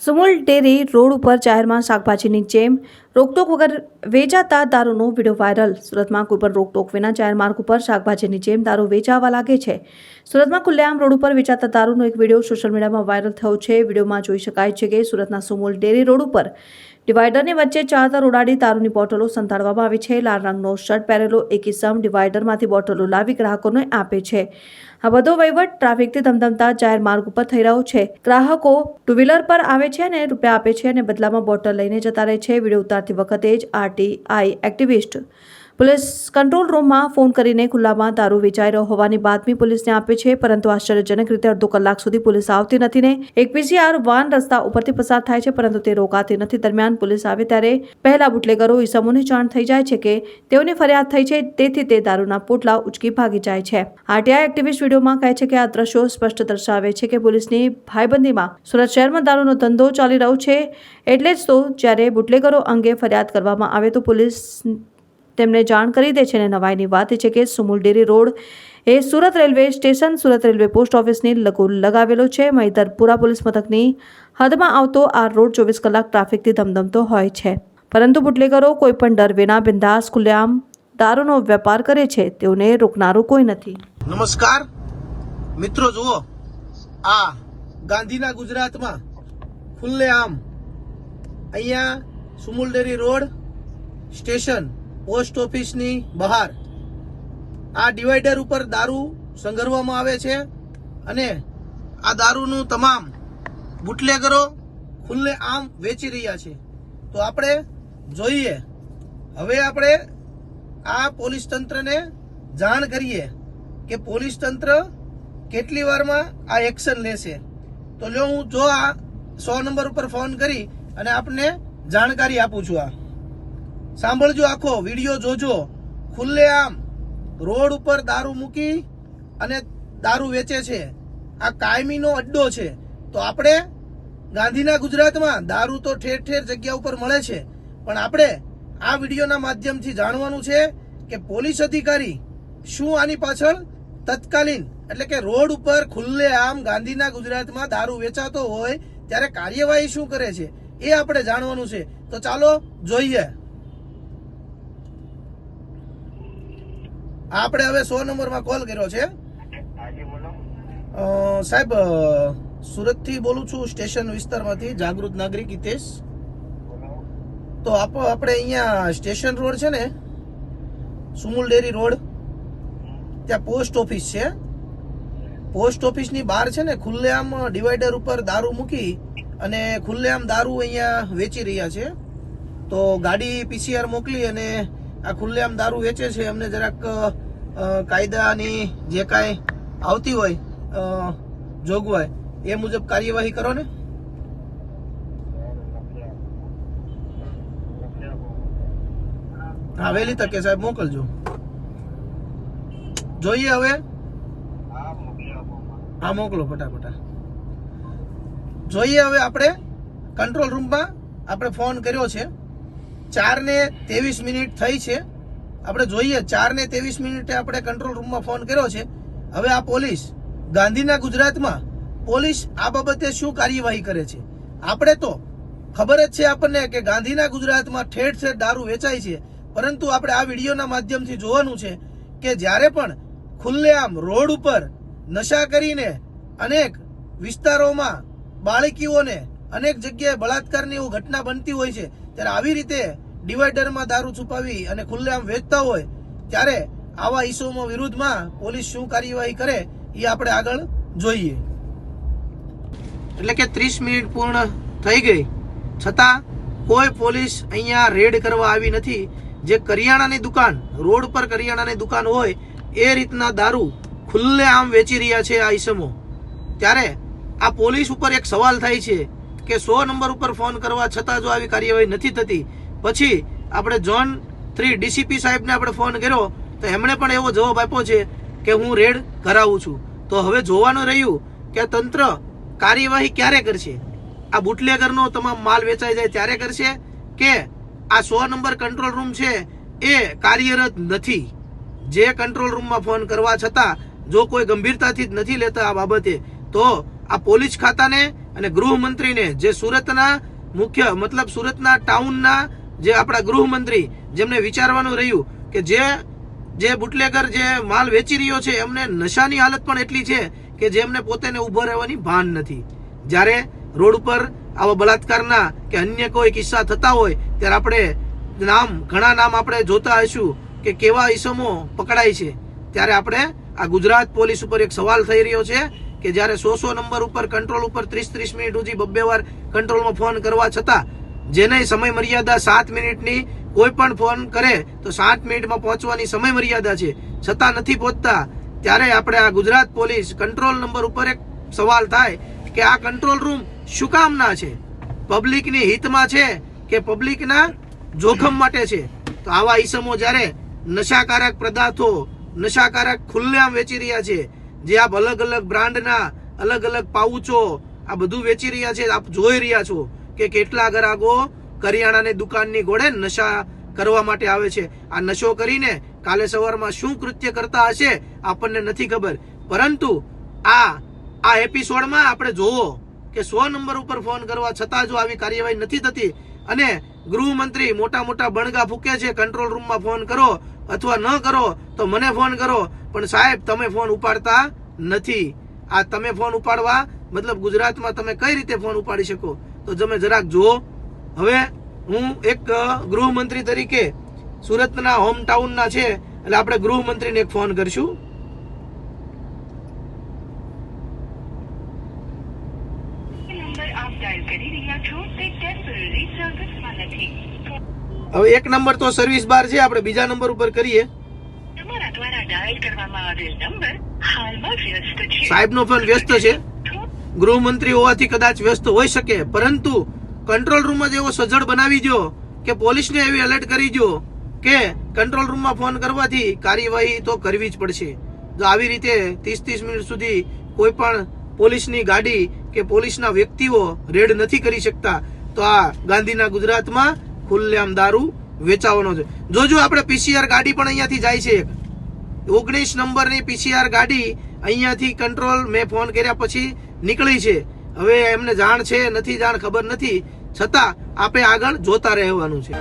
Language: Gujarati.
સુમુલ ડેરી રોડ ઉપર જાહેરમાં શાકભાજીની જેમ રોકટોક વગર વેચાતા દારૂનો વિડીયો વાયરલ। સુરતમાં કોઈ પણ રોકટોક વિના જાહેર માર્ગ ઉપર શાકભાજીની જેમ દારૂ વેચાવા લાગે છે। સુરતમાં ખુલ્લેઆમ રોડ ઉપર વેચાતા દારૂનો એક વિડીયો સોશિયલ મીડિયામાં વાયરલ થયો છે। વિડીયોમાં જોઈ શકાય છે કે સુરતના સુમુલ ડેરી રોડ ઉપર ડિવાઈડરની વચ્ચે ચાદર ઉડાડી દારૂની બોટલો સંતાડવામાં આવી છે। લાલ રંગનો શર્ટ પહેરેલો એક ઇસમ ડિવાઈડરમાંથી બોટલો લાવી ગ્રાહકોને આપે છે। આ બધો વહીવટ ટ્રાફિકથી ધમધમતા જાહેર માર્ગ ઉપર થઈ રહ્યો છે। ગ્રાહકો ટુ વ્હીલર પર આવે છે અને રૂપિયા આપે છે અને બદલામાં બોટલ લઈને જતા રહે છે। વિડીયો ઉતારતી વખતે જ આરટીઆઈ એક્ટિવિસ્ટ પોલીસ કંટ્રોલ રૂમમાં ફોન કરીને ખુલ્લામાં દારૂ વેચાઈ રહ્યો હોવાની બાતમી પોલીસને આપે છે, પરંતુ આશ્ચર્યજનક રીતે અડધો કલાક સુધી પોલીસ આવતી નથી ને એક પીસીઆર વાન રસ્તા ઉપરથી પસાર થાય છે, પરંતુ તે રોકાતી નથી। દરમિયાન પોલીસ આવે ત્યારે પહેલા બુટલેગરો ઈસમોને જાણ થઈ જાય છે કે તેઓની ફરિયાદ થઈ છે, તેથી તે દારૂના પોટલા ઉચકી ભાગી જાય છે। આરટીઆઈ એક્ટિવિસ્ટ વિડીયોમાં કહે છે કે આ દ્રશ્યો સ્પષ્ટ દર્શાવે છે કે પોલીસની ભાઈબંધીમાં સુરત શહેરમાં દારૂનો ધંધો ચાલી રહ્યો છે। એટલે જ તો જ્યારે બુટલેગરો અંગે ફરિયાદ કરવામાં આવે તો પોલીસ તેમને જાણ કરી દે છે। અને નવાઈની વાત એ છે કે સુમુલ ડેરી રોડ એ Surat railway station, Surat railway post ઓફિસની લઘુ લગાવેલો છે। મહિધરપુરા પોલીસ મથકની હદમાં આવતો આ રોડ 24 કલાક ટ્રાફિકથી ધમધમતો હોય છે, પરંતુ બુટલેગરો કોઈ પણ ડર વિના બિંદાસ ખુલ્લેઆમ દારૂનો વેપાર કરે છે। તેઓને રોકનારું કોઈ નથી। નમસ્કાર મિત્રો, જુઓ આ ગાંધીના ગુજરાતમાં ખુલ્લેઆમ અહીંયા Sumul dairy road station post ઓફિસની બહાર આ ડિવાઈડર ઉપર દારૂ સંઘરવામાં આવે છે અને આ દારૂનું તમામ બુટલેગરો ખુલ્લેઆમ વેચી રહ્યા છે। તો આપણે જોઈએ, હવે આપણે આ પોલીસ તંત્રને જાણ કરીએ કે પોલીસ તંત્ર કેટલી વારમાં આ એક્શન લેશે। તો હું આ 100 નંબર ઉપર ફોન કરી અને આપને જાણકારી આપું છું। આ સાંભળજો, આખો વિડીયો જોજો। ખુલ્લેઆમ રોડ ઉપર દારૂ મૂકી અને દારૂ વેચે છે, આ કાયમીનો અડ્ડો છે। તો આપણે ગાંધીના ગુજરાતમાં દારૂ તો ઠેર ઠેર જગ્યા ઉપર મળે છે, પણ આપણે આ વિડીયોના માધ્યમથી જાણવાનું છે કે પોલીસ અધિકારી શું આની પાછળ તત્કાલીન એટલે કે રોડ ઉપર ખુલ્લેઆમ ગાંધીના ગુજરાતમાં દારૂ વેચાતો હોય ત્યારે કાર્યવાહી શું કરે છે એ આપણે જાણવાનું છે। તો ચાલો જોઈએ। આપણે હવે 100 નંબરમાં કોલ કર્યો છે। સાહેબ, સુરતથી બોલું છું, સ્ટેશન વિસ્તારમાંથી, જાગૃત નાગરિક હિતેશ। તો આપણે અહીંયા સ્ટેશન રોડ છે ને, સુમુલ ડેરી રોડ, ત્યાં પોસ્ટ ઓફિસ છે। પોસ્ટ ઓફિસની બહાર છે ને ખુલ્લેઆમ ડિવાઈડર ઉપર દારૂ મૂકી અને ખુલ્લેઆમ દારૂ અહીંયા વેચી રહ્યા છે। તો ગાડી પીસીઆર મોકલી અને આ ખુલ્લેઆમ દારૂ વેચે છે। અમને જરાક કાયદાની જે કાંઈ આવતી હોય જોગવાઈ એ મુજબ કાર્યવાહી કરો ને। હા, વહેલી તકે સાહેબ મોકલજો। જોઈએ હવે, હા મોકલો ફટાફટ। જોઈએ હવે, આપણે કંટ્રોલ રૂમમાં આપણે ફોન કર્યો છે, 4:23 થઈ છે। આપણે જોઈએ 4:23 આપણે કંટ્રોલ રૂમમાં ફોન કર્યો છે। હવે આ પોલીસ ગાંધીના ગુજરાતમાં પોલીસ આ બાબતે શું કાર્યવાહી કરે છે। આપણે તો ખબર જ છે આપણને કે ગાંધીના ગુજરાતમાં ઠેર ઠેર દારૂ વેચાય છે, પરંતુ આપણે આ વિડીયોના માધ્યમથી જોવાનું છે કે જ્યારે પણ ખુલ્લેઆમ રોડ ઉપર નશા કરીને અનેક વિસ્તારોમાં બાળકીઓને અનેક જગ્યાએ બળાત્કારની એવું ઘટના બનતી હોય છે, ત્યારે આવી રીતે ડિવાઈડરમાં દારૂ છુપાવી અને ખુલ્લેઆમ વેચતા હોય ત્યારે આવા ઇસમો વિરુદ્ધમાં પોલીસ શું કાર્યવાહી કરે એ આપણે આગળ જોઈએ। એટલે કે 30 મિનિટ પૂર્ણ થઈ ગઈ છતાં કોઈ પોલીસ અહીંયા રેડ કરવા આવી નથી। જે કરિયાણાની દુકાન, રોડ પર કરિયાણાની દુકાન હોય એ રીતના દારૂ ખુલ્લેઆમ વેચી રહ્યા છે આ ઇસમો। ત્યારે આ પોલીસ ઉપર એક સવાલ થાય છે કે 100 નંબર ઉપર ફોન કરવા છતાં જો આવી કાર્યવાહી નથી થતી, પછી આપણે ઝોન 3 ડીસીપી સાહેબને આપણે ફોન કર્યો તો એમણે પણ એવો જવાબ આપ્યો છે કે હું રેડ કરાવું છું। તો હવે જોવાનું રહ્યું કે તંત્ર કાર્યવાહી ક્યારે કરશે। આ બુટલેગરનો તમામ માલ વેચાઈ જાય ત્યારે કરશે કે આ 100 નંબર કંટ્રોલ રૂમ છે એ કાર્યરત નથી। જે કંટ્રોલ રૂમમાં ફોન કરવા છતાં જો કોઈ ગંભીરતાથી જ નથી લેતા આ બાબતે, તો આ પોલીસ ખાતાને અને ગૃહમંત્રીને જે સુરતના મુખ્ય મતલબ સુરતના ટાઉનના જે આપણા ગૃહમંત્રી જેમને વિચારવાનું રહ્યું કે જે બુટલેગર જે માલ વેચી રહ્યો છે એમને નશાની હાલત પણ એટલી છે કે જેમને પોતાને ઊભો રહેવાની ભાન નથી. જ્યારે રોડ ઉપર આવા બળાત્કારના કે અન્ય કોઈ કિસ્સા થતા હોય ત્યારે આપણે ઘણા નામ આપણે જોતા હશું કે કેવા ઈસમો પકડાય છે. ત્યારે આપણે આ ગુજરાત પોલીસ ઉપર એક સવાલ થઈ રહ્યો છે કે જ્યારે 100 નંબર ઉપર કંટ્રોલ ઉપર 30 મિનિટ સુધી 2 વાર કંટ્રોલમાં ફોન કરવા છતાં જેને સમય મર્યાદા 7 મિનિટની કોઈ પણ ફોન કરે તો 7 મિનિટમાં પહોંચવાની સમય મર્યાદા છે છતાં નથી પહોંચતા. ત્યારે આપણે આ ગુજરાત પોલીસ કંટ્રોલ નંબર ઉપર એક સવાલ થાય કે આ કંટ્રોલ રૂમ શું કામના છે? પબ્લિકની હિતમાં છે કે પબ્લિકના જોખમ માટે છે? તો આવા ઈસમો જ્યારે નશાકારક પદાર્થો નશાકારક ખુલ્લેઆમ વેચી રહ્યા છે, જે આપ અલગ અલગ બ્રાન્ડના અલગ અલગ પાઉચો આ બધું વેચી રહ્યા છે, આપ જોઈ રહ્યા છો કે કેટલા ગ્રાહકો કરિયાણાની દુકાનની ગોળે નશા કરવા માટે આવે છે. આ નશો કરીને કાલે સવારમાં શું કૃત્ય કરતા હશે આપણને નથી ખબર. પરંતુ આ એપિસોડમાં આપણે જોવો કે 100 નંબર ઉપર ફોન કરવા છતાં જો આવી કાર્યવાહી નથી થતી અને ગૃહમંત્રી મોટા બણગા ફૂકે છે કંટ્રોલ રૂમમાં ફોન કરો અથવા ન કરો તો મને ફોન કરો, પણ સાહેબ તમે ફોન ઉપાડતા નથી. આ તમે ફોન ઉપાડવા મતલબ ગુજરાતમાં તમે કઈ રીતે ફોન ઉપાડી શકો? તો તમે જરાક જુઓ. હવે હું એક ગૃહમંત્રી તરીકે સુરતના હોમ ટાઉનના છે એટલે આપણે ગૃહમંત્રીને એક ફોન કરશું. હવે એક નંબર તો સર્વિસ બાર છે, આપણે બીજા નંબર ઉપર કરીએ. સાહેબનો ફોન વ્યસ્ત છે. ગૃહમંત્રી હોવાથી કદાચ વ્યસ્ત હોઈ શકે, પરંતુ કંટ્રોલ રૂમ જ એવો સજ્જડ બનાવી દો કે પોલીસને એવી એલર્ટ કરી દો કે કંટ્રોલ રૂમમાં ફોન કરવાથી કાર્યવાહી તો કરવી જ પડશે. જો આવી રીતે 30 મિનિટ સુધી કોઈ પણ પોલીસની ગાડી કે પોલીસના વ્યક્તિઓ રેડ નથી કરી શકતા તો આ ગાંધીના ગુજરાતમાં ખુલ્લેઆમ દારૂ વેચાવાનો છે. જોજો આપણે પીસીઆર ગાડી પણ અહીંયાથી જાય છે. 19 નંબરની પીસીઆર ગાડી અહીંયાથી કંટ્રોલ મેં ફોન કર્યા પછી નીકળી છે. હવે એમને જાણ છે નથી જાણ ખબર નથી, છતાં આપણે આગળ જોતા રહેવાનું છે.